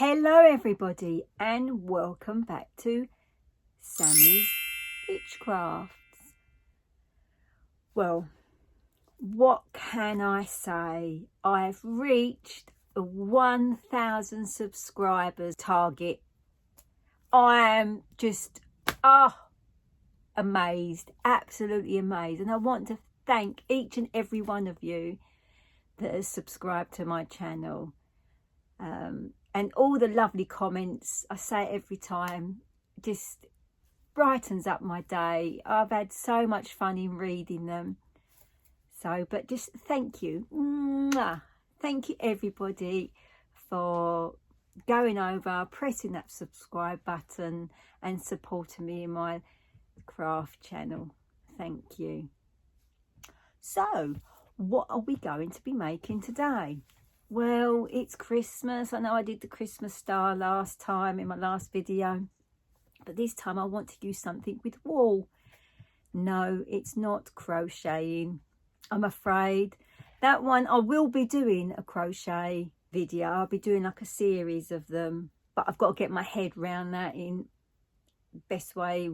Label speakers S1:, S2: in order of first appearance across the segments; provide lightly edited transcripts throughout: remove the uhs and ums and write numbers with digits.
S1: Hello everybody and welcome back to Sammy's Witchcrafts. Well, what can I say? I've reached a 1,000 subscribers target. I am just amazed, absolutely amazed, and I want to thank each and every one of you that has subscribed to my channel. And all the lovely comments, I say it every time, just brightens up my day. I've had so much fun in reading them. So, but just thank you. Mwah. Thank you everybody for going over, pressing that subscribe button and supporting me in my craft channel. Thank you. So, what are we going to be making today? Well, it's Christmas. I know I did the Christmas star last time in my last video, but this time I want to use something with wool. No, it's not crocheting, I'm afraid. That one, I will be doing a crochet video. I'll be doing like a series of them, but I've got to get my head around that in the best way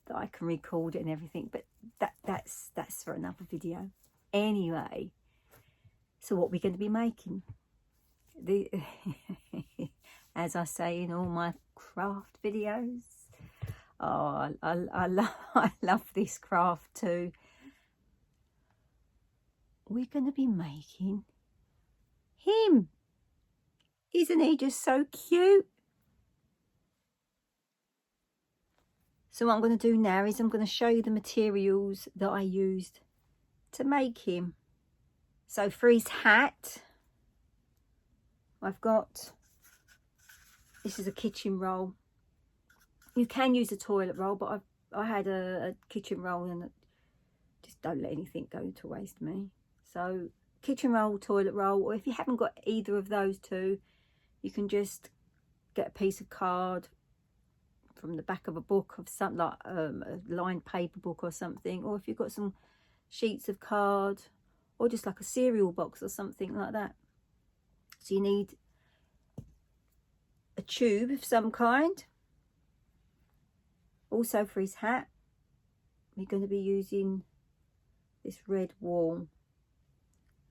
S1: that I can record it and everything. But that's for another video. Anyway, so what we're going to be making? As I say in all my craft videos, I love this craft too. We're going to be making him. Isn't he just so cute? So what I'm going to do now is I'm going to show you the materials that I used to make him. So for his hat, I've got, this is a kitchen roll. You can use a toilet roll, but I had a kitchen roll and just don't let anything go to waste me. So kitchen roll, toilet roll, or if you haven't got either of those two, you can just get a piece of card from the back of a book of something like a lined paper book or something, or if you've got some sheets of card or just like a cereal box or something like that. So you need a tube of some kind. Also for his hat, we're going to be using this red wool.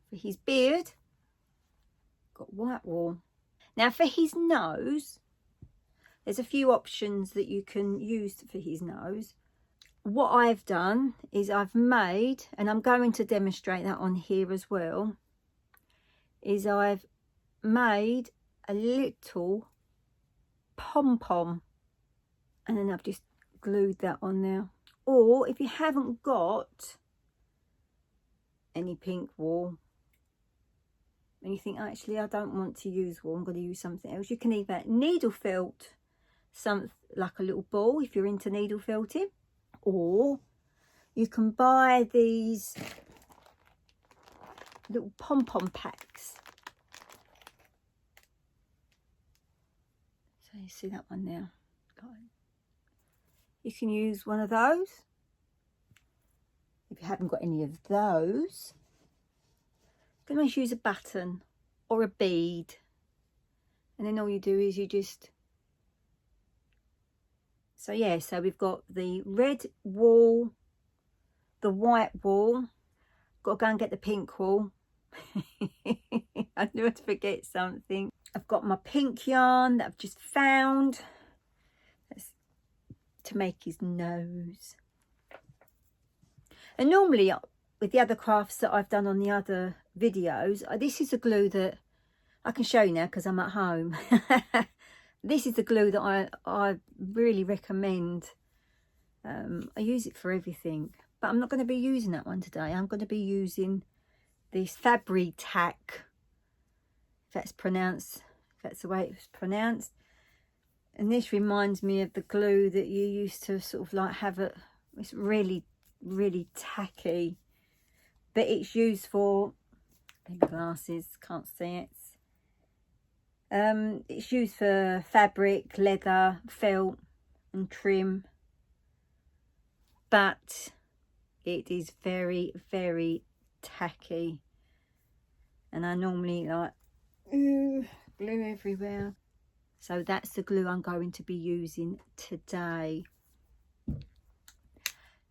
S1: For his beard, got white wool. Now for his nose, there's a few options that you can use for his nose. What I've done is I've made, and I'm going to demonstrate that on here as well, is I've made a little pom-pom and then I've just glued that on there. Or if you haven't got any pink wool and you think, actually I don't want to use wool, I'm going to use something else, you can either needle felt something like a little ball if you're into needle felting, or you can buy these little pom-pom packs. So you see that one now. You can use one of those. If you haven't got any of those, you can just use a button or a bead, and then all you do is you just, so yeah, so we've got the red wool, the white wool, got to go and get the pink wool. I knew I'd forget something. I've got my pink yarn that I've just found. That's to make his nose. And normally with the other crafts that I've done on the other videos, this is the glue that I can show you now because I'm at home. This is the glue that I really recommend. I use it for everything, but I'm not going to be using that one today. I'm going to be using this Fabri-Tac, if that's pronounced, if that's the way it's pronounced. And this reminds me of the glue that you used to sort of like have it. It's really tacky, but it's used for, glasses, can't see it. It's used for fabric, leather, felt and trim, but it is very tacky, and I normally like glue everywhere. So that's the glue I'm going to be using today.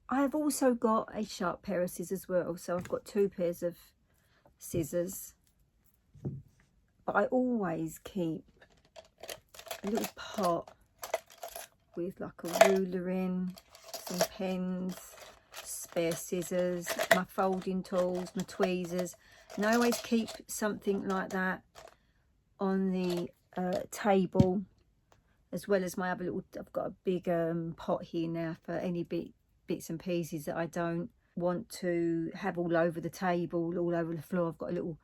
S1: I have also got a sharp pair of scissors as well, so I've got 2 pairs of scissors. But I always keep a little pot with like a ruler in, some pens, spare scissors, my folding tools, my tweezers, and I always keep something like that on the table, as well as my other little, I've got a big pot here now for any bits and pieces that I don't want to have all over the table, all over the floor. I've got a little,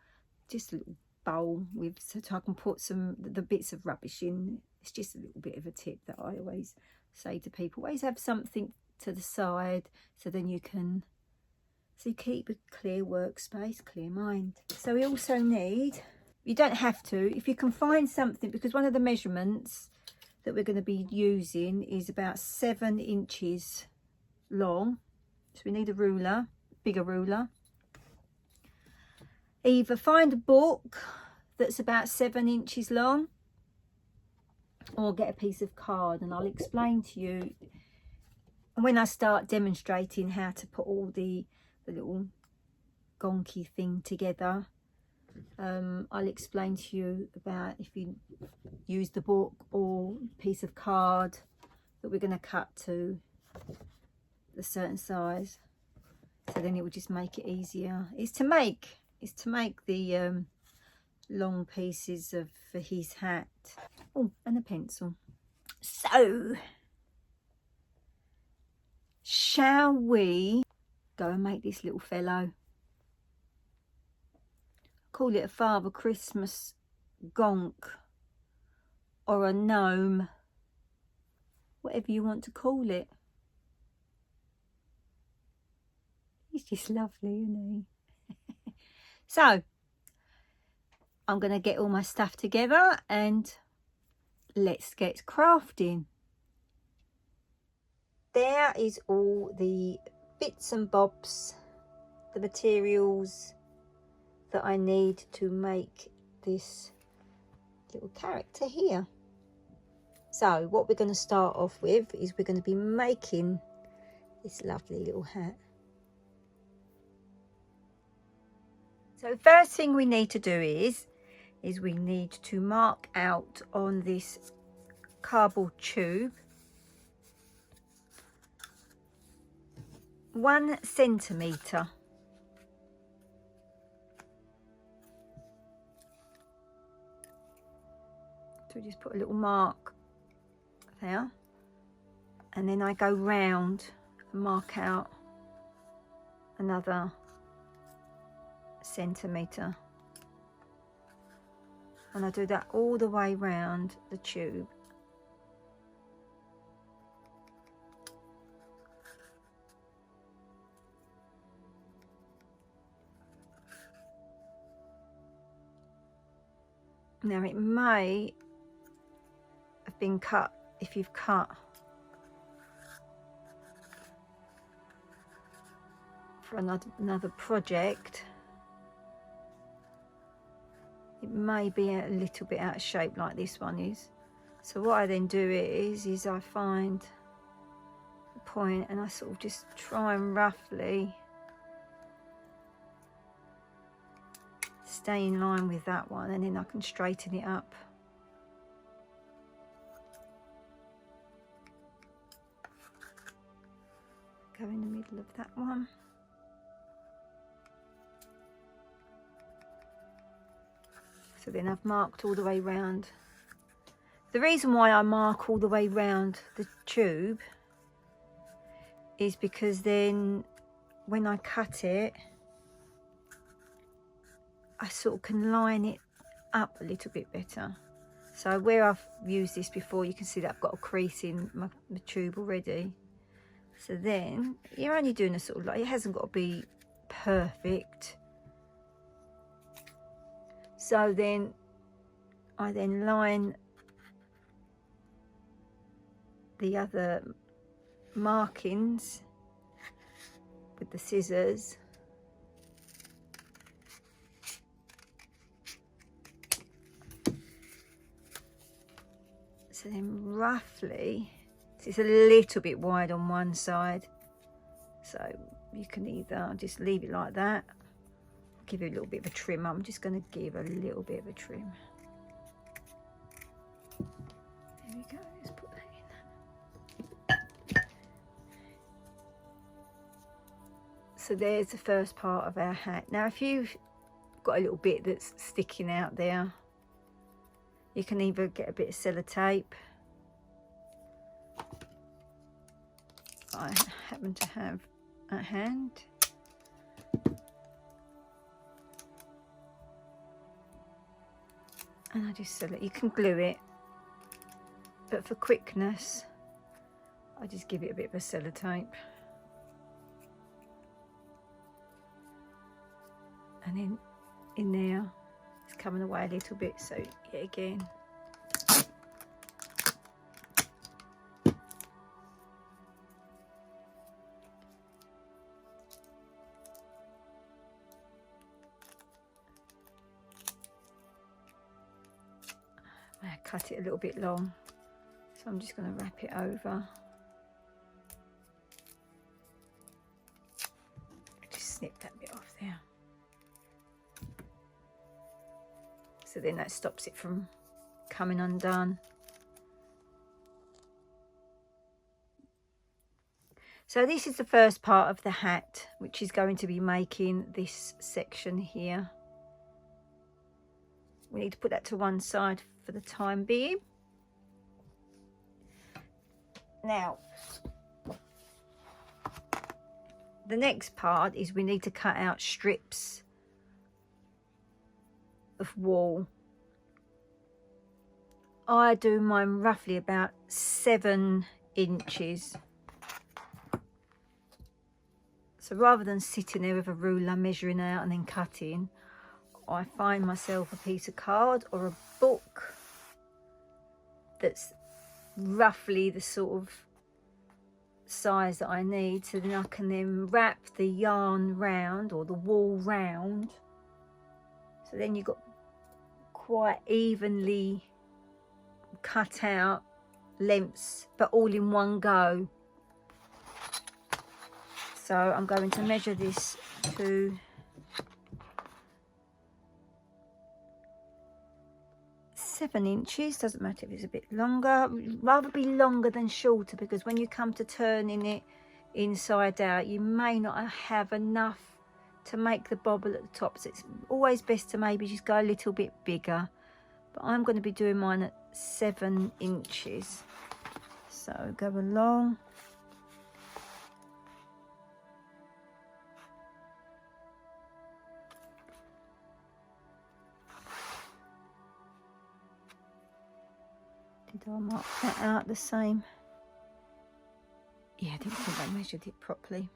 S1: just a little bowl with, so I can put the bits of rubbish in. It's just a little bit of a tip that I always say to people, always have something to the side, so then you can, so you keep a clear workspace, clear mind. So we also need, you don't have to, if you can find something, because one of the measurements that we're going to be using is about 7 inches long, so we need a ruler, bigger ruler. Either find a book that's about 7 inches long, or get a piece of card, and I'll explain to you when I start demonstrating how to put all the little gonky thing together. I'll explain to you about if you use the book or piece of card that we're going to cut to a certain size, so then it will just make it easier. It's to make the long pieces for his hat. Oh, and a pencil. So shall we go and make this little fellow? Call it a Father Christmas Gonk or a gnome, whatever you want to call it. He's just lovely, isn't he? So I'm going to get all my stuff together and let's get crafting. There is all the bits and bobs, the materials that I need to make this little character here. So what we're going to start off with is we're going to be making this lovely little hat. So the first thing we need to do is we need to mark out on this cardboard tube 1 centimetre. So just put a little mark there, and then I go round and mark out another centimetre, and I do that all the way round the tube. Now it may have been cut, if you've cut for another project, it may be a little bit out of shape like this one is. So what I then do is I find the point and I sort of just try and roughly stay in line with that one, and then I can straighten it up. Go in the middle of that one. So then I've marked all the way round. The reason why I mark all the way round the tube is because then when I cut it, I sort of can line it up a little bit better. So where I've used this before, you can see that I've got a crease in my tube already. So then you're only doing a sort of, like, it hasn't got to be perfect. So then I then line the other markings with the scissors. So then roughly, it's a little bit wide on one side, so you can either just leave it like that, give it a little bit of a trim. I'm just going to give a little bit of a trim. There we go, let's put that in. So there's the first part of our hat. Now if you've got a little bit that's sticking out there, you can either get a bit of sellotape. I happen to have at hand. And I just sell it. You can glue it, but for quickness, I just give it a bit of a sellotape. And then in there, it's coming away a little bit, so yet again. I cut it a little bit long, so I'm just going to wrap it over. Just snip that bit off there. So then that stops it from coming undone. So this is the first part of the hat, which is going to be making this section here. We need to put that to one side for the time being. Now, the next part is we need to cut out strips of wall. I do mine roughly about 7 inches. So rather than sitting there with a ruler measuring out and then cutting, I find myself a piece of card or a book that's roughly the sort of size that I need, so then I can then wrap the yarn round or the wool round, so then you've got quite evenly cut out lengths, but all in one go. So I'm going to measure this to 7 inches. Doesn't matter if it's a bit longer, rather be longer than shorter, because when you come to turning it inside out, you may not have enough to make the bobble at the top, so it's always best to maybe just go a little bit bigger. But I'm going to be doing mine at 7 inches, so go along. Did I mark that out the same? Yeah, I didn't think I measured it properly.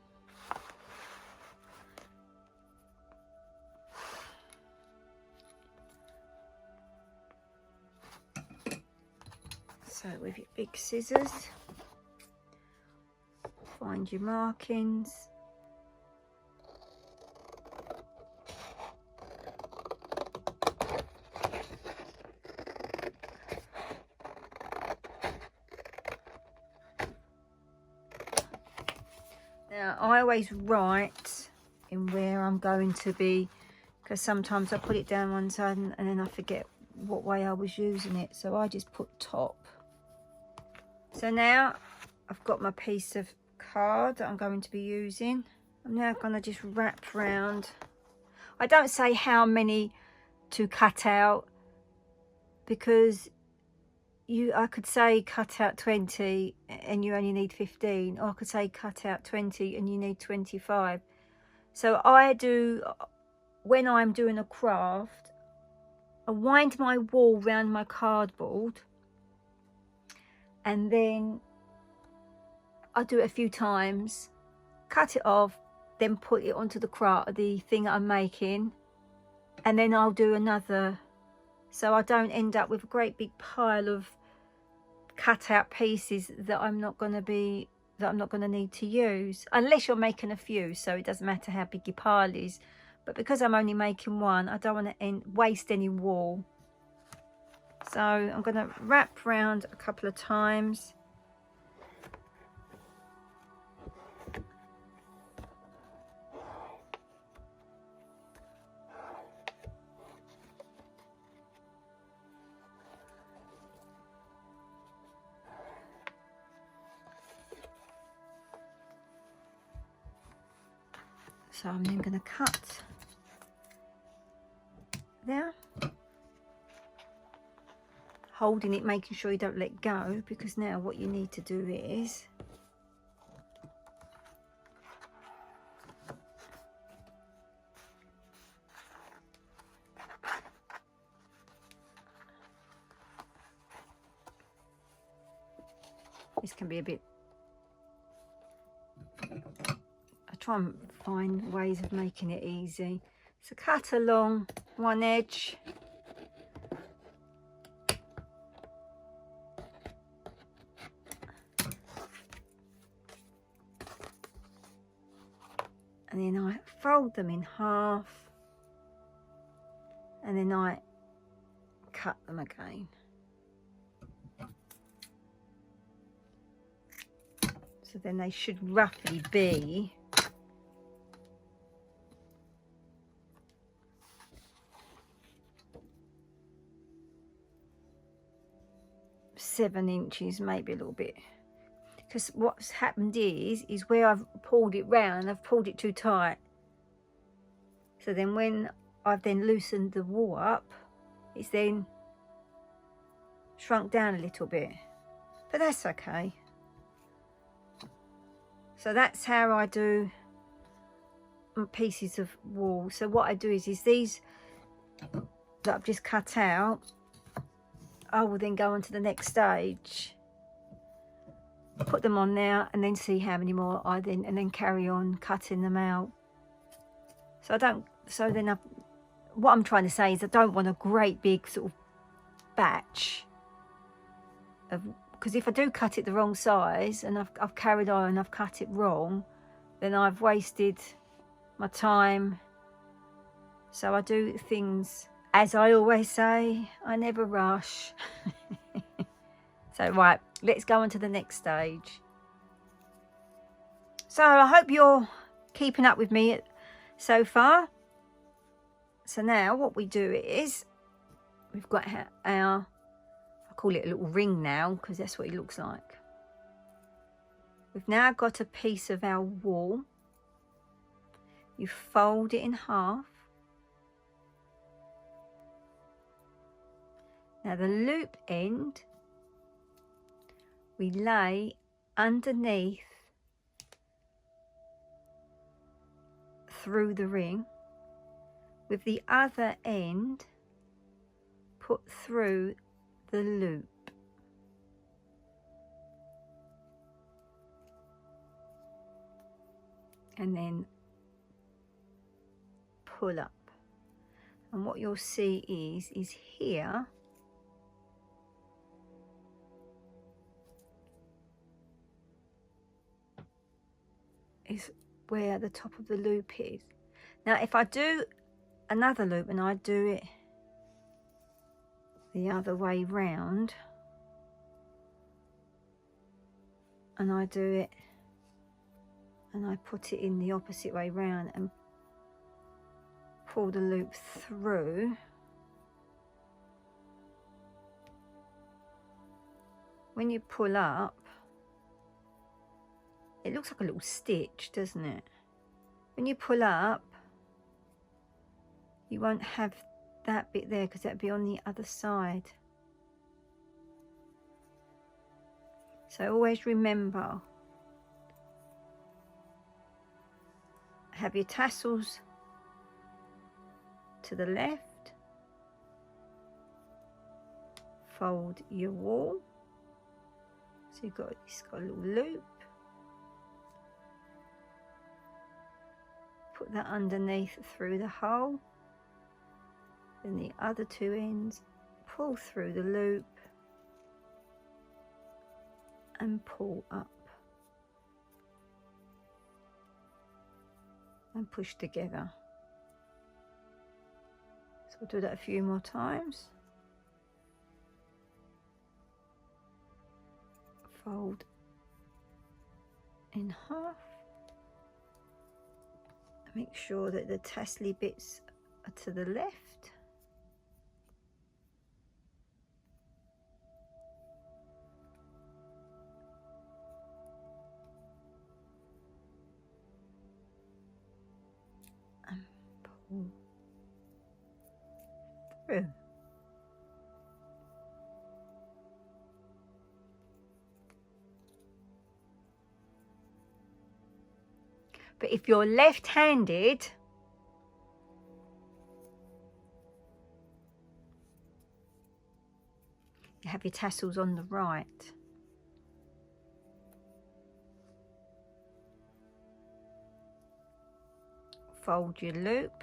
S1: So with your big scissors, find your markings. Now, I always write in where I'm going to be, because sometimes I put it down one side and then I forget what way I was using it, so I just put top. So now I've got my piece of card that I'm going to be using. I'm now going to just wrap round. I don't say how many to cut out, because I could say cut out 20 and you only need 15, or I could say cut out 20 and you need 25. So I do, when I'm doing a craft, I wind my wool round my cardboard, and then I do it a few times, cut it off, then put it onto the thing I'm making, and then I'll do another, so I don't end up with a great big pile of cut out pieces that I'm not going to need to use, unless you're making a few, so it doesn't matter how big your pile is. But because I'm only making one, I don't want to waste any wool. So I'm going to wrap round a couple of times. So I'm then going to cut there, holding it, making sure you don't let go, because now what you need to do is this can be a bit, I try and find ways of making it easy. So cut along one edge, and then I fold them in half, and then I cut them again. So then they should roughly be 7 inches, maybe a little bit. Because what's happened is where I've pulled it round, I've pulled it too tight. So then when I've then loosened the wool up, it's then shrunk down a little bit. But that's okay. So that's how I do pieces of wool. So what I do is these that I've just cut out, I will then go on to the next stage, put them on there, and then see how many more and then carry on cutting them out. So what I'm trying to say is I don't want a great big sort of batch of, because if I do cut it the wrong size and I've carried on and I've cut it wrong, then I've wasted my time. So I do things, as I always say, I never rush. So right, let's go on to the next stage. So I hope you're keeping up with me so far. So now what we do is, we've got our, I call it a little ring now because that's what it looks like. We've now got a piece of our wool. You fold it in half. Now the loop end we lay underneath through the ring, with the other end put through the loop. And then pull up. And what you'll see is here is where the top of the loop is. Now if I do another loop and I do it the other way round, and I do it and I put it in the opposite way round and pull the loop through, when you pull up, it looks like a little stitch, doesn't it? When you pull up, you won't have that bit there because that'd be on the other side. So always remember, have your tassels to the left, fold your wool, so it's got a little loop, put that underneath through the hole, then the other two ends pull through the loop and pull up and push together. So we'll do that a few more times. fold in half. Make sure that the tassely bits are to the left. And pull through. But if you're left-handed, you have your tassels on the right. Fold your loop.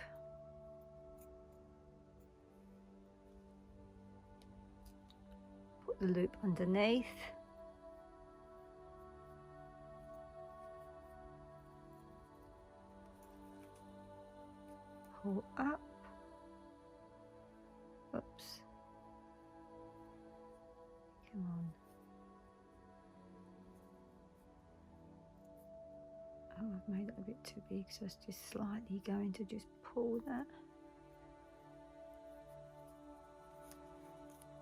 S1: Put the loop underneath. Pull up. Oops. Come on. Oh, I've made it a bit too big, so it's just slightly going to just pull that.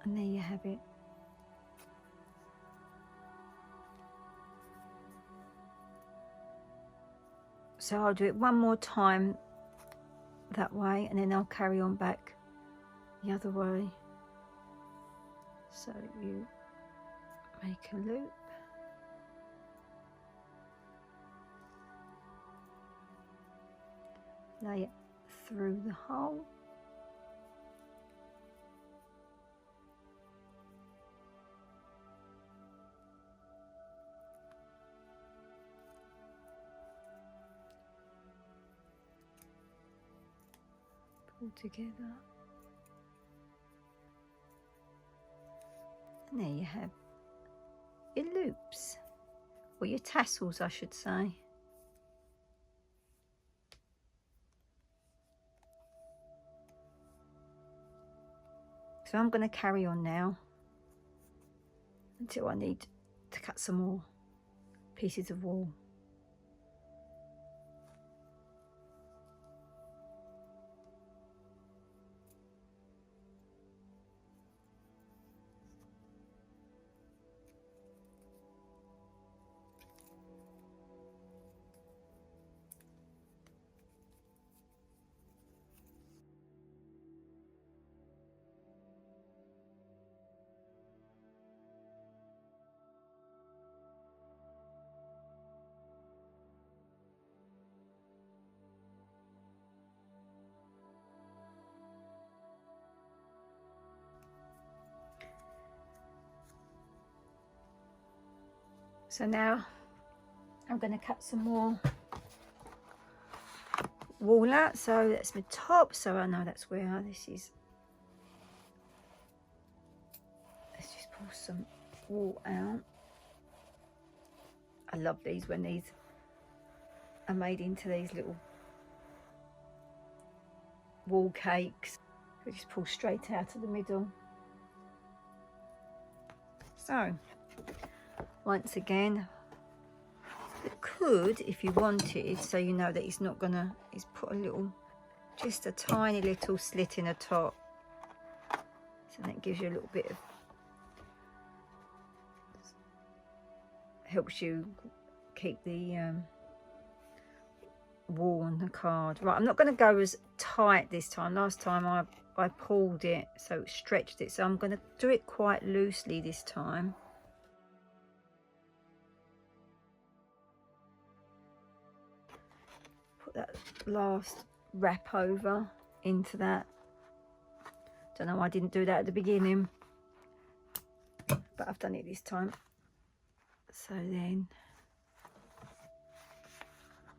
S1: And there you have it. So I'll do it one more time that way, and then I'll carry on back the other way. So you make a loop, lay it through the hole, pull together, and there you have your loops, or your tassels I should say. So I'm going to carry on now until I need to cut some more pieces of wool. So now I'm going to cut some more wool out. So that's my top, so I know that's where this is. Let's just pull some wool out. I love these when these are made into these little wool cakes. We just pull straight out of the middle. So once again, you could, if you wanted, so you know that it's not gonna, is put a little, just a tiny little slit in the top, so that gives you a little bit of, helps you keep the wool on the card. Right, I'm not going to go as tight this time. Last time I pulled it, so it stretched it, so I'm going to do it quite loosely this time. Put that last wrap over into that. Don't know why I didn't do that at the beginning, but I've done it this time. So then,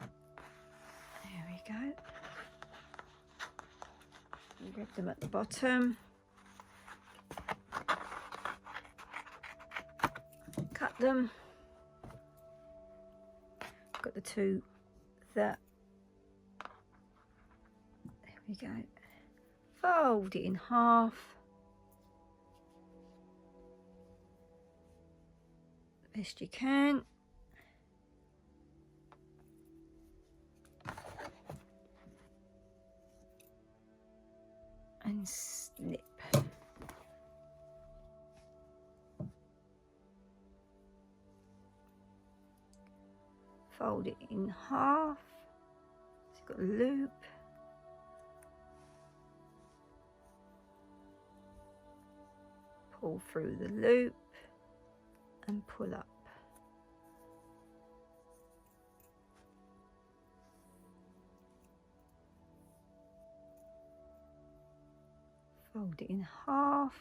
S1: there we go. Grab them at the bottom, cut them. Got the two that, there we go. Fold it in half. best you can. And snip. Fold it in half. So you've got a loop. Pull through the loop and pull up. Fold it in half,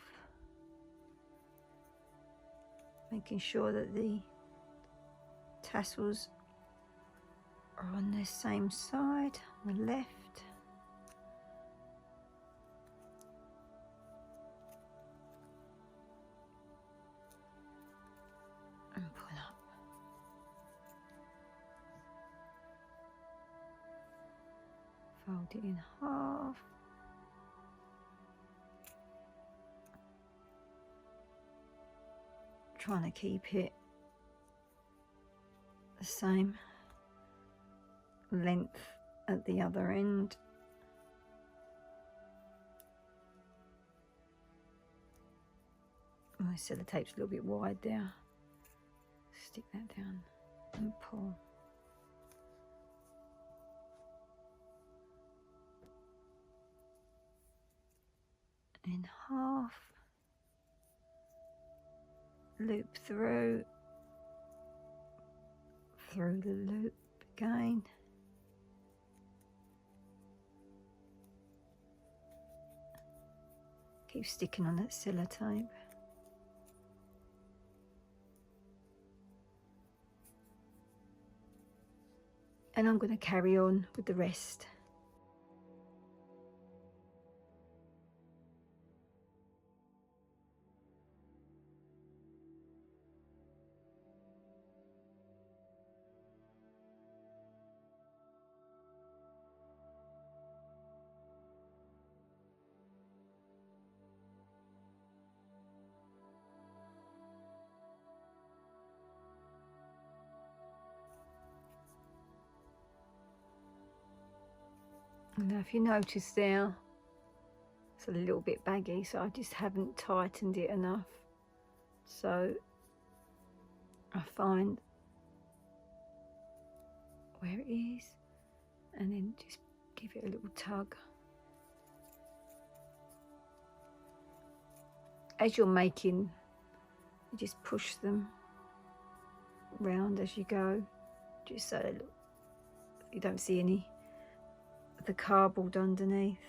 S1: making sure that the tassels are on the same side, on the left. And pull up. Fold it in half. Trying to keep it the same length at the other end. My sellotape's a little bit wide there. Stick that down and pull. In half. Loop through the loop again. Keep sticking on that sellotape. And I'm going to carry on with the rest. Now if you notice there, it's a little bit baggy, so I just haven't tightened it enough. So I find where it is and then just give it a little tug. As you're making, you just push them round as you go, just so that you don't see any the cardboard underneath.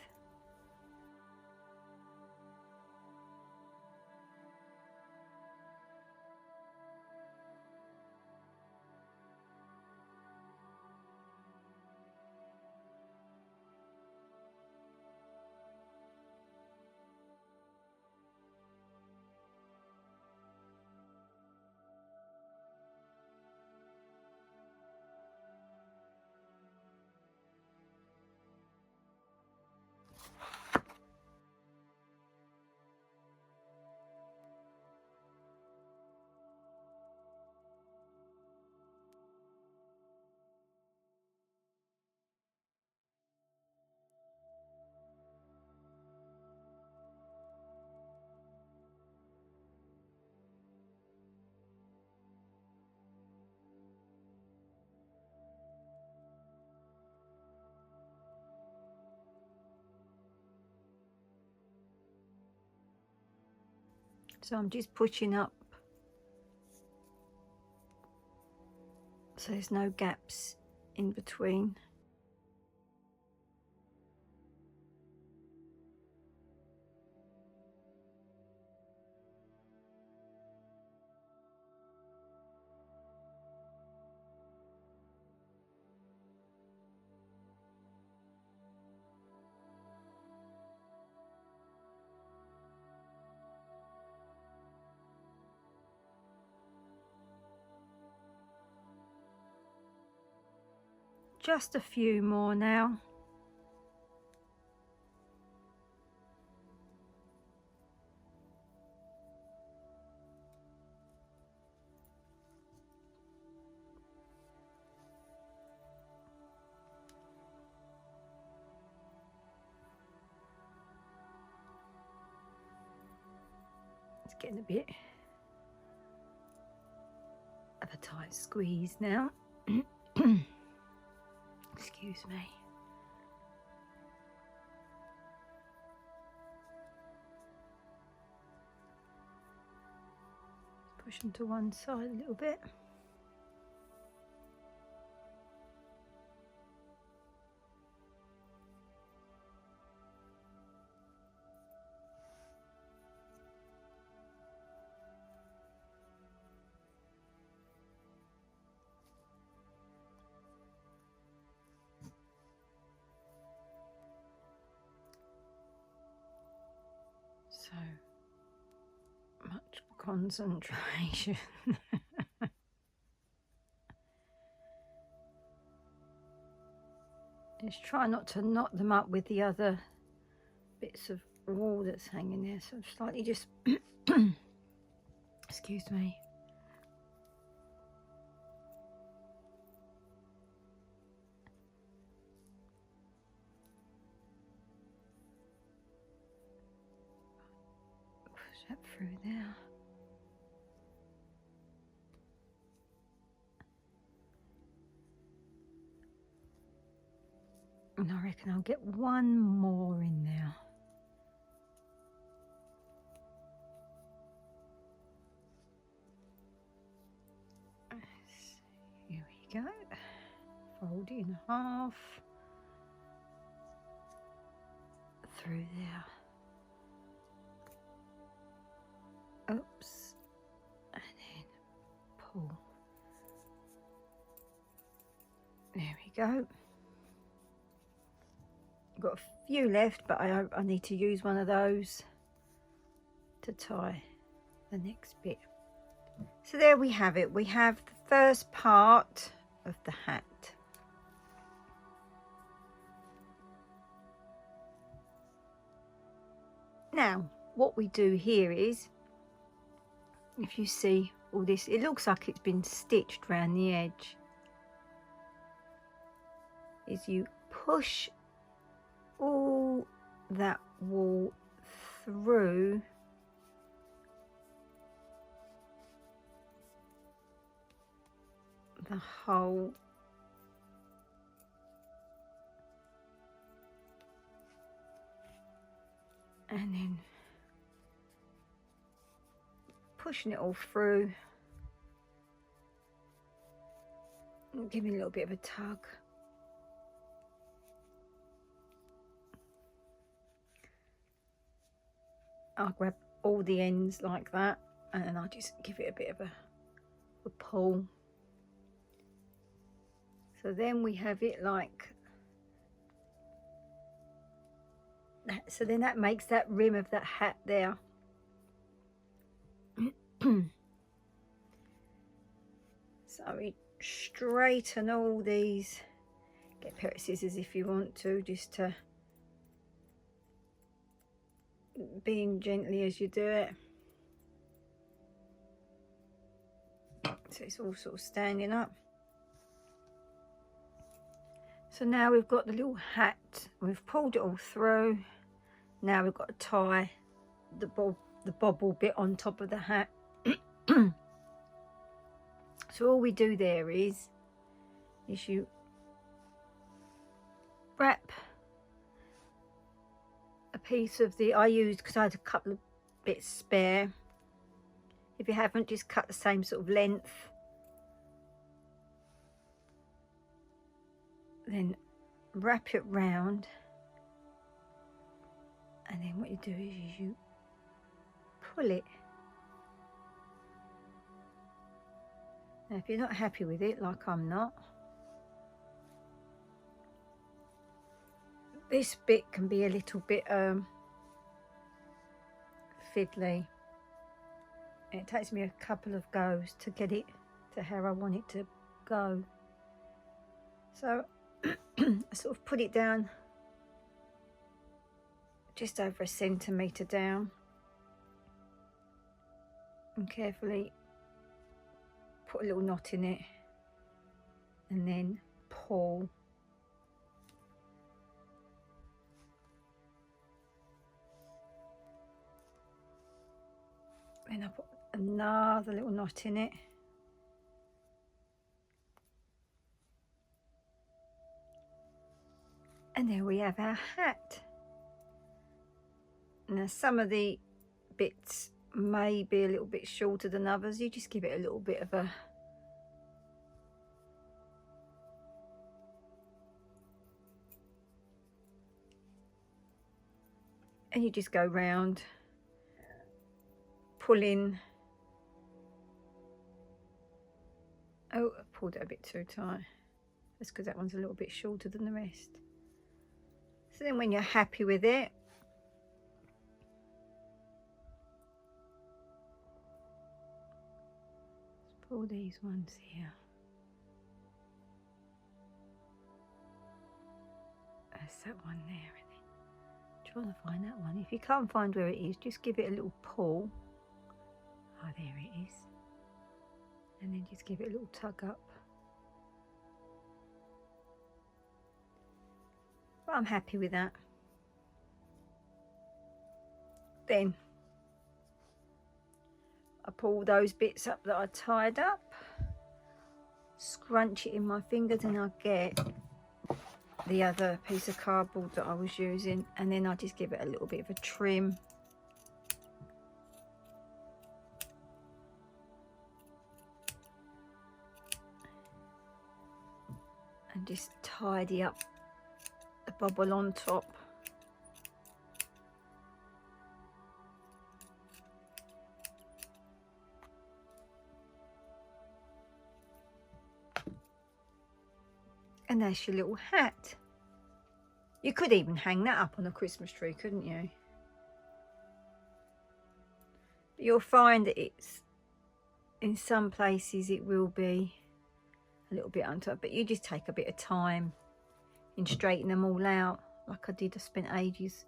S1: So I'm just pushing up so there's no gaps in between. Just a few more now. getting a bit of a tight squeeze now. Excuse me. Push them to one side a little bit. So much concentration. Just try not to knot them up with the other bits of wall that's hanging there. So slightly just, excuse me. Push that through there. And I reckon I'll get one more in there. Here we go. Fold it in half. Through there. Oops. And then pull. There we go. Got a few left, but I need to use one of those to tie the next bit. So there we have it. We have the first part of the hat. Now what we do here is, if you see all this, it looks like it's been stitched around the edge, is you push all that wool through the hole and then pushing it all through, and give me a little bit of a tug. I'll grab all the ends like that, and then I'll just give it a bit of a pull. So then we have it like that. So then that makes that rim of that hat there. So we straighten all these. Get a pair of scissors if you want to, just to being gently as you do it, so it's all sort of standing up. So now we've got the little hat, we've pulled it all through. Now we've got to tie the bobble bit on top of the hat. So all we do there is you wrap a piece of the, I used, because I had a couple of bits spare. If you haven't, just cut the same sort of length, then wrap it round, and then what you do is you pull it. Now if you're not happy with it, like I'm not, this bit can be a little bit fiddly. It takes me a couple of goes to get it to how I want it to go. So I sort of put it down just over a centimetre down and carefully put a little knot in it and then pull. Then I put another little knot in it. And there we have our hat. Now some of the bits may be a little bit shorter than others. You just give it a little bit of a and you just go round pulling. Oh, I pulled it a bit too tight. That's because that one's a little bit shorter than the rest. So then when you're happy with it, let's pull these ones here. That's that one there. Trying to find that one. If you can't find where it is, just give it a little pull. Oh, there it is. And then just give it a little tug up. But I'm happy with that. Then I pull those bits up that I tied up, scrunch it in my fingers, and I get the other piece of cardboard that I was using, and then I just give it a little bit of a trim. And just tidy up the bubble on top. And that's your little hat. You could even hang that up on a Christmas tree, couldn't you? But you'll find that it's, in some places it will be a little bit untouched, but you just take a bit of time and straighten them all out. Like I did, I spent ages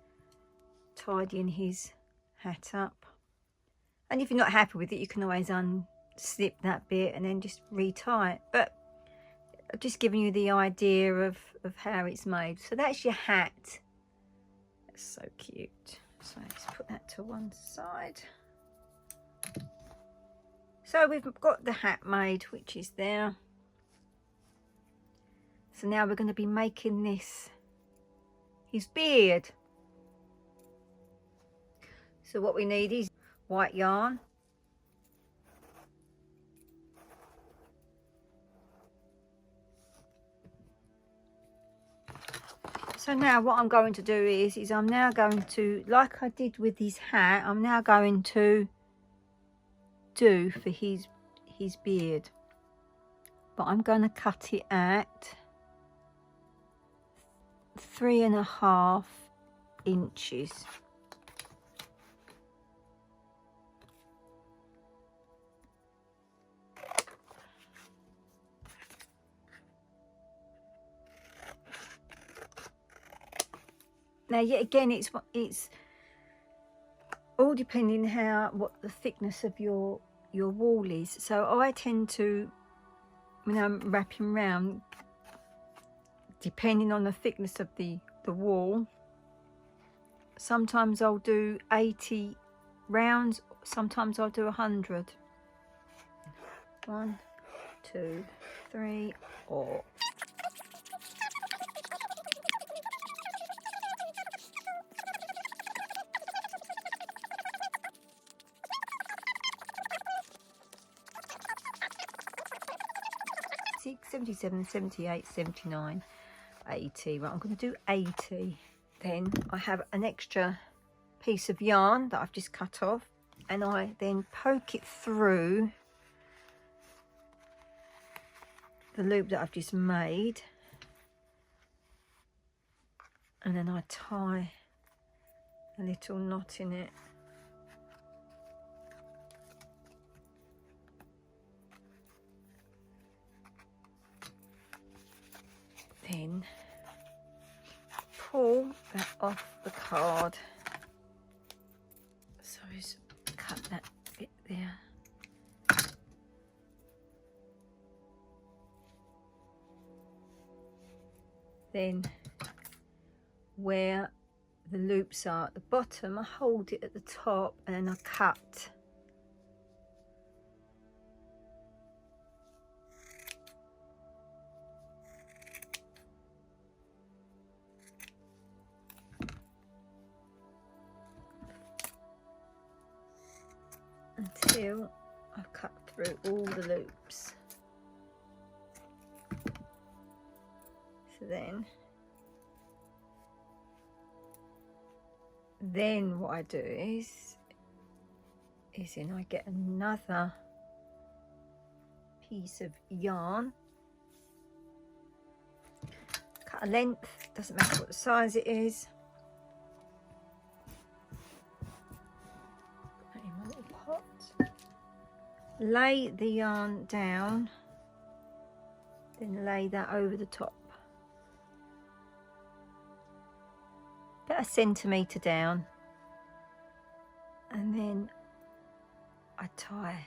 S1: tidying his hat up. And if you're not happy with it, you can always unslip that bit and then just retie it. But I've just given you the idea of how it's made. So that's your hat. That's so cute. So let's put that to one side. So we've got the hat made, which is there. So now we're going to be making this, his beard. So what we need is white yarn. So now what I'm going to do is I'm now going to, like I did with his hat, I'm now going to do for his beard. But I'm going to cut it at 3.5 inches. Now, yet again, it's all depending what the thickness of your wall is. So I tend to, when I'm wrapping round, depending on the thickness of the wall, sometimes I'll do 80 rounds, sometimes I'll do 100. 1, 2, 3, or 77, 78, 79, 80. Right, I'm going to do 80. Then I have an extra piece of yarn that I've just cut off, and I then poke it through the loop that I've just made, and then I tie a little knot in it. Then pull that off the card. So just cut that bit there. Then where the loops are at the bottom, I hold it at the top and then I cut until I've cut through all the loops. So then what I do is then I get another piece of yarn, cut a length, doesn't matter what the size it is, put that in my little pot, lay the yarn down, then lay that over the top, about 1 centimetre down, and then I tie.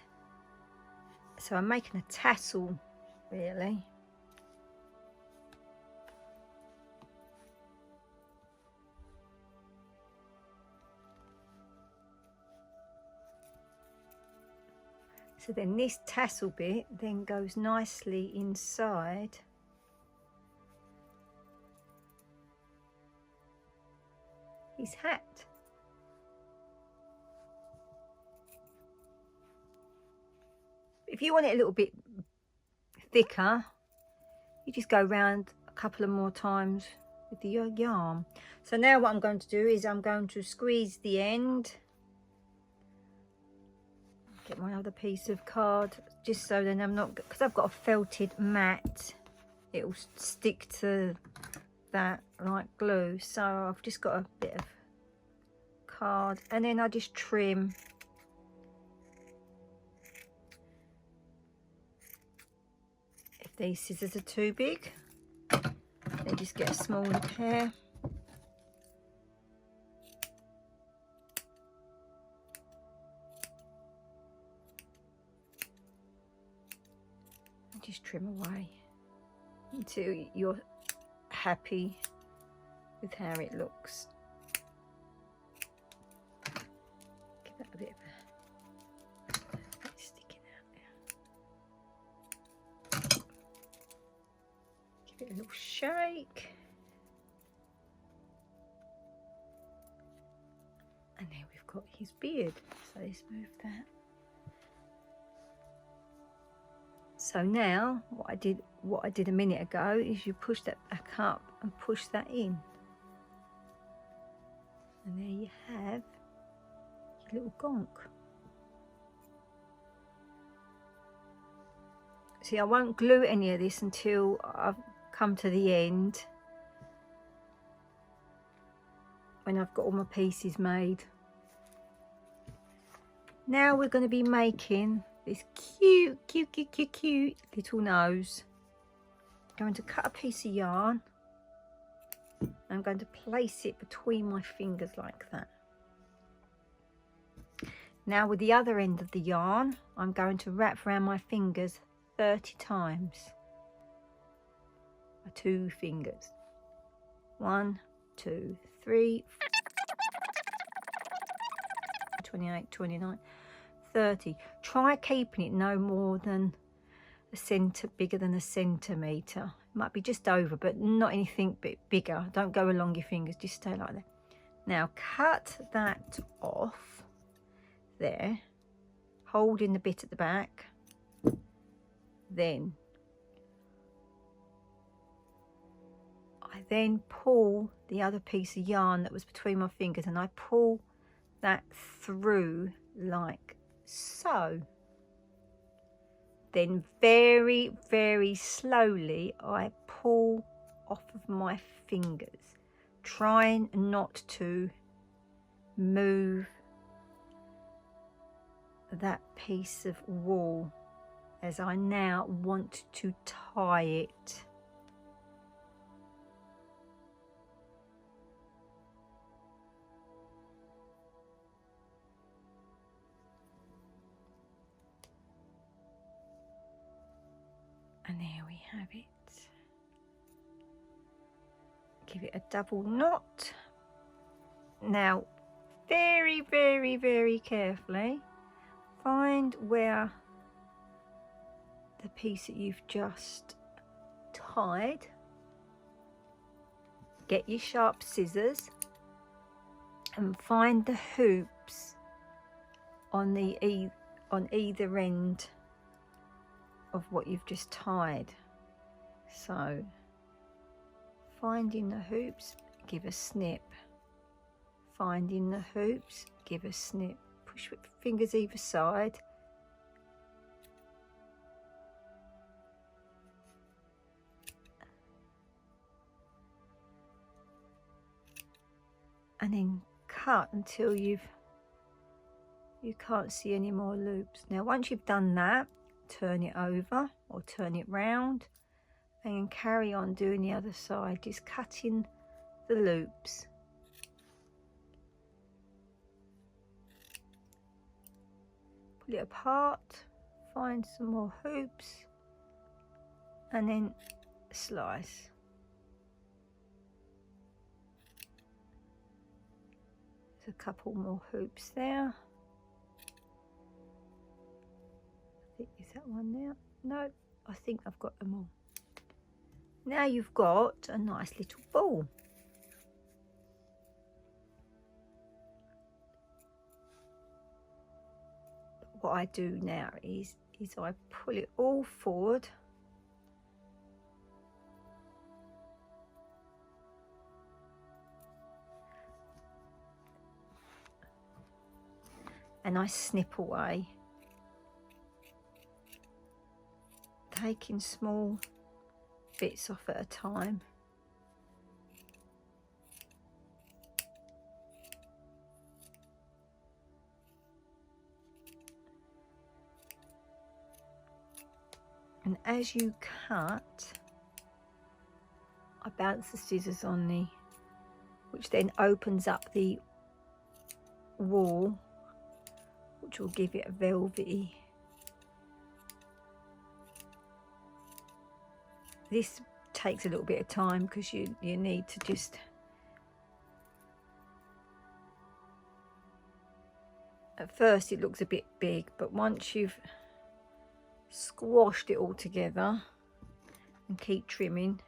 S1: So I'm making a tassel really. So then this tassel bit then goes nicely inside his hat. If you want it a little bit thicker, you just go round a couple of more times with the yarn. So now what I'm going to do is I'm going to squeeze the end, get my other piece of card, just so then I'm not, because I've got a felted mat, it will stick to that like glue. So I've just got a bit of card, and then I just trim. If these scissors are too big, then just get a smaller pair. And just trim away until you're happy with how it looks. Give that a bit of a sticking out there. Give it a little shake. And then we've got his beard. So let's move that. So now what I did a minute ago is you push that back up and push that in. And there you have your little gonk. See, I won't glue any of this until I've come to the end, when I've got all my pieces made. Now we're going to be making this cute little nose. I'm going to cut a piece of yarn. I'm going to place it between my fingers like that. Now with the other end of the yarn, I'm going to wrap around my fingers 30 times. My 2 fingers. 1, 2, 3, 28, 29, 30. Try keeping it no more than bigger than 1 centimetre. It might be just over, but not anything bit bigger. Don't go along your fingers, just stay like that. Now cut that off there, holding the bit at the back. Then I then pull the other piece of yarn that was between my fingers, and I pull that through like so. Then very, very slowly I pull off of my fingers, trying not to move that piece of wool, as I now want to tie it. And there we have it. Give it a double knot. Now, very, very, very carefully, find where the piece that you've just tied. Get your sharp scissors and find the hoops on the on either end of what you've just tied. So finding the hoops, give a snip, finding the hoops, give a snip, push with fingers either side, and then cut until you can't see any more loops. Now once you've done that, turn it over or turn it round and carry on doing the other side, just cutting the loops. Pull it apart, find some more hoops, and then slice. There's a couple more hoops there. Is that one there? No, I think I've got them all. Now you've got a nice little ball. What I do now is I pull it all forward, and I snip away, taking small bits off at a time. And as you cut, I bounce the scissors on the, which then opens up the wall, which will give it a velvety. This takes a little bit of time because you need to just at first it looks a bit big, but once you've squashed it all together and keep trimming,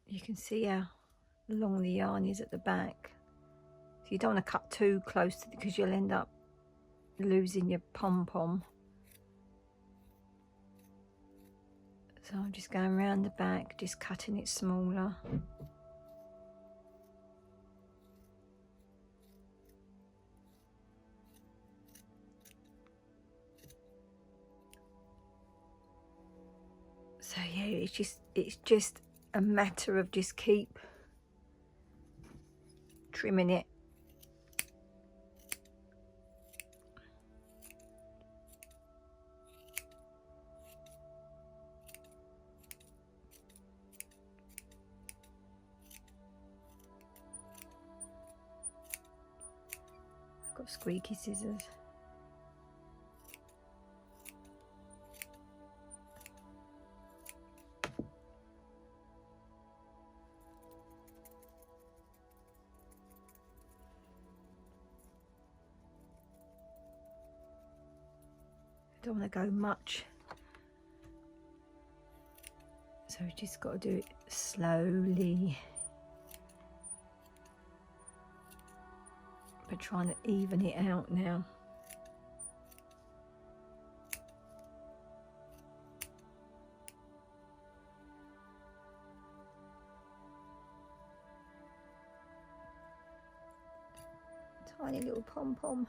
S1: you can see how long the yarn is at the back. So you don't want to cut too close to it because you'll end up losing your pom-pom. So I'm just going around the back, just cutting it smaller. So yeah, it's just a matter of just keep trimming it. I've got squeaky scissors. Don't want to go much, so we just got to do it slowly, but trying to even it out now. Tiny little pom-pom,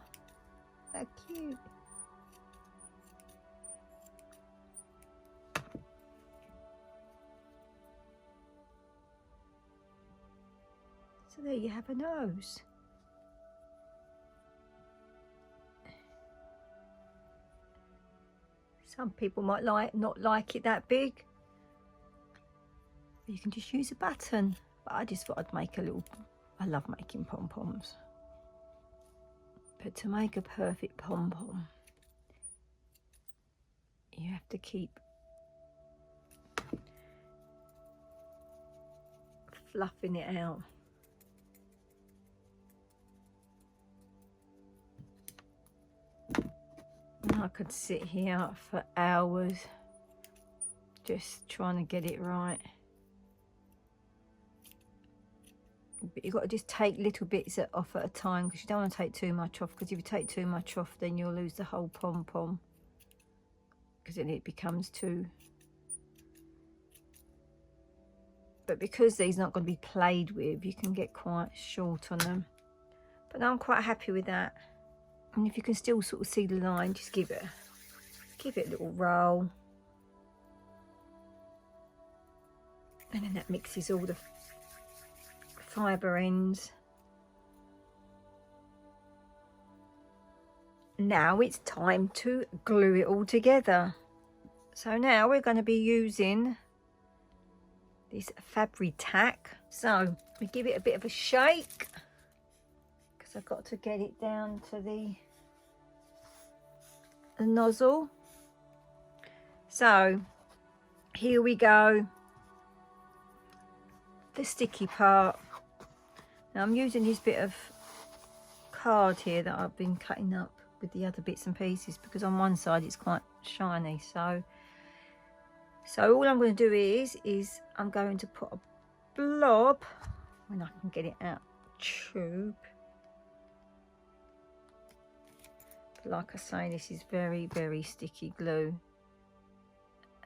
S1: how cute. So there you have a nose. Some people might not like it that big. You can just use a button. But I just thought I'd make a little, I love making pom-poms. But to make a perfect pom-pom, you have to keep fluffing it out. I could sit here for hours just trying to get it right. But you've got to just take little bits off at a time, because you don't want to take too much off, because if you take too much off then you'll lose the whole pom-pom, because then it becomes too... But because these are not going to be played with, you can get quite short on them. But I'm quite happy with that. And if you can still sort of see the line, just give it a little roll. And then that mixes all the fibre ends. Now it's time to glue it all together. So now we're going to be using this fabric tack. So we give it a bit of a shake, because I've got to get it down to the nozzle. So here we go, the sticky part. Now I'm using this bit of card here that I've been cutting up with the other bits and pieces, because on one side it's quite shiny. So all I'm going to do is I'm going to put a blob, when I can get it out tube. But like I say, this is very, very sticky glue,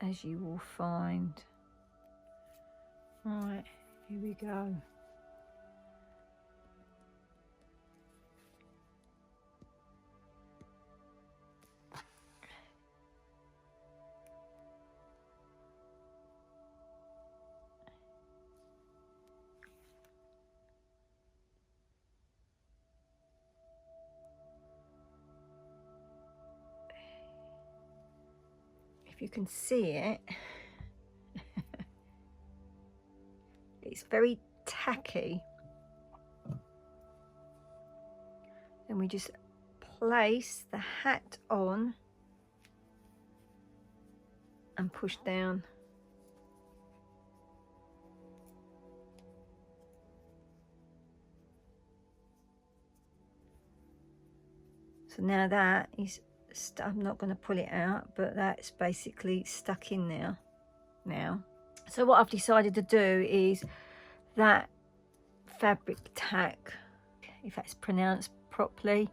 S1: as you will find. Right, here we go. If you can see it, it's very tacky. Then we just place the hat on and push down. So now that is, I'm not going to pull it out, but that's basically stuck in there now. So what I've decided to do is that fabric tack, if that's pronounced properly,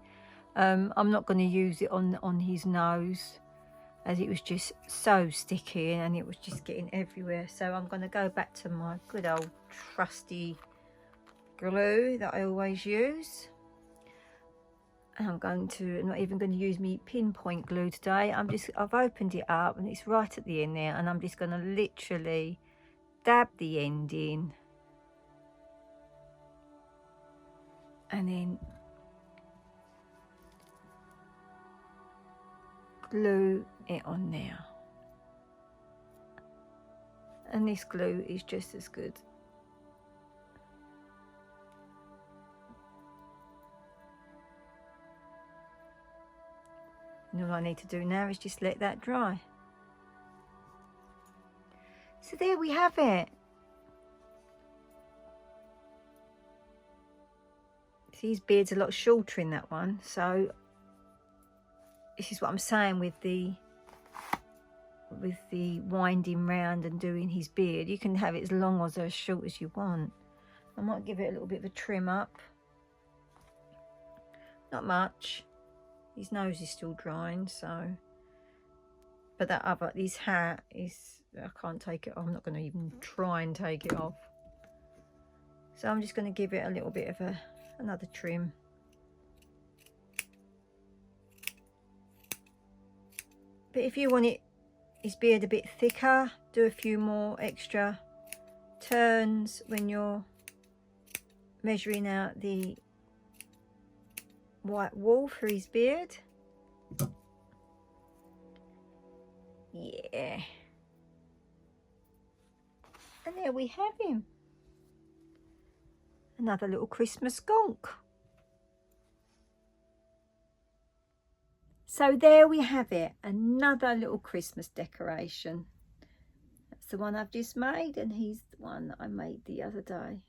S1: I'm not going to use it on his nose, as it was just so sticky and it was just getting everywhere. So I'm going to go back to my good old trusty glue that I always use. And I'm not even going to use me pinpoint glue today. I've opened it up and it's right at the end there, and I'm just going to literally dab the end in and then glue it on there. And this glue is just as good. And all I need to do now is just let that dry. So there we have it. See, his beard's a lot shorter in that one. So this is what I'm saying with the winding round and doing his beard. You can have it as long or as short as you want. I might give it a little bit of a trim up. Not much. His nose is still drying, so. But this hat is, I can't take it off. I'm not going to even try and take it off. So I'm just going to give it a little bit of another trim. But if you want his beard a bit thicker, do a few more extra turns when you're measuring out the white wool for his beard. Yeah. And there we have him. Another little Christmas gonk. So there we have it, another little Christmas decoration. That's the one I've just made, and he's the one that I made the other day.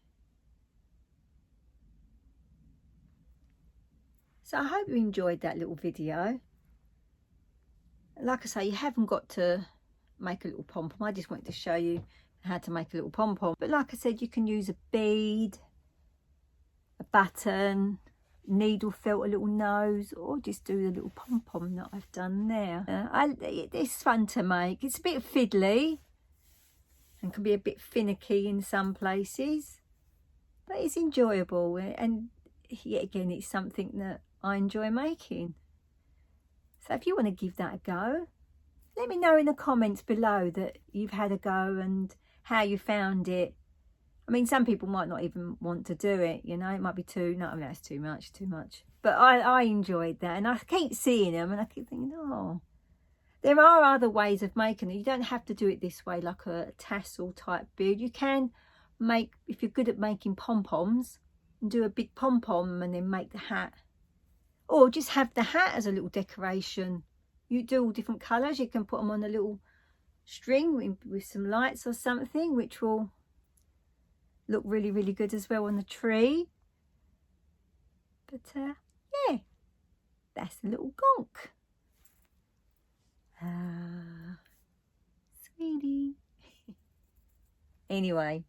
S1: So I hope you enjoyed that little video. Like I say, you haven't got to make a little pom-pom. I just wanted to show you how to make a little pom-pom. But like I said, you can use a bead, a button, needle felt a little nose, or just do the little pom-pom that I've done there. It's fun to make. It's a bit fiddly and can be a bit finicky in some places, but it's enjoyable, and yet again it's something that I enjoy making. So if you want to give that a go, let me know in the comments below that you've had a go and how you found it. I mean, some people might not even want to do it, you know, it might be that's too much. But I enjoyed that, and I keep seeing them and I keep thinking, oh, there are other ways of making it. You don't have to do it this way, like a tassel type bead. You can make, if you're good at making pom-poms, and do a big pom-pom and then make the hat. Or just have the hat as a little decoration. You do all different colours. You can put them on a little string with some lights or something, which will look really, really good as well on the tree. But yeah, that's a little gonk. Sweetie. Anyway,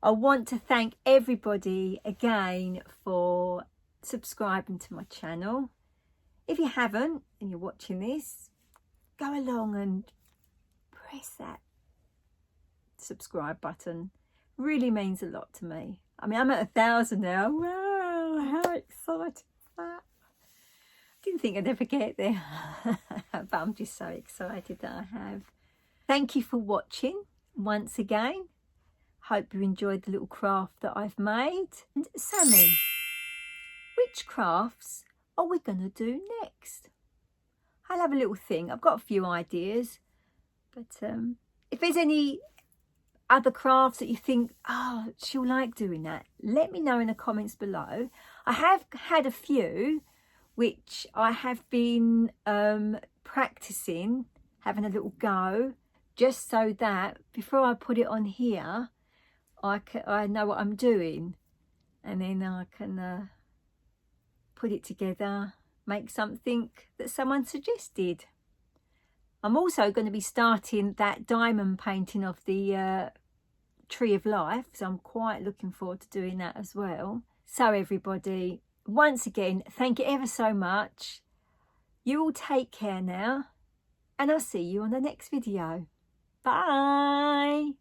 S1: I want to thank everybody again for subscribing to my channel. If you haven't and you're watching this, go along and press that subscribe button. Really means a lot to me. I mean, I'm at 1,000 now. Wow, how excited that. Didn't think I'd ever get there. But I'm just so excited that I have. Thank you for watching once again. Hope you enjoyed the little craft that I've made. And Sammy, which crafts are we going to do next? I'll have a little think. I've got a few ideas, but if there's any other crafts that you think, oh, she'll like doing that, let me know in the comments below. I have had a few which I have been practicing, having a little go, just so that before I put it on here, I know what I'm doing, and then I can put it together, make something that someone suggested. I'm also going to be starting that diamond painting of the Tree of Life, so I'm quite looking forward to doing that as well. So everybody, once again, thank you ever so much. You all take care now, and I'll see you on the next video. Bye.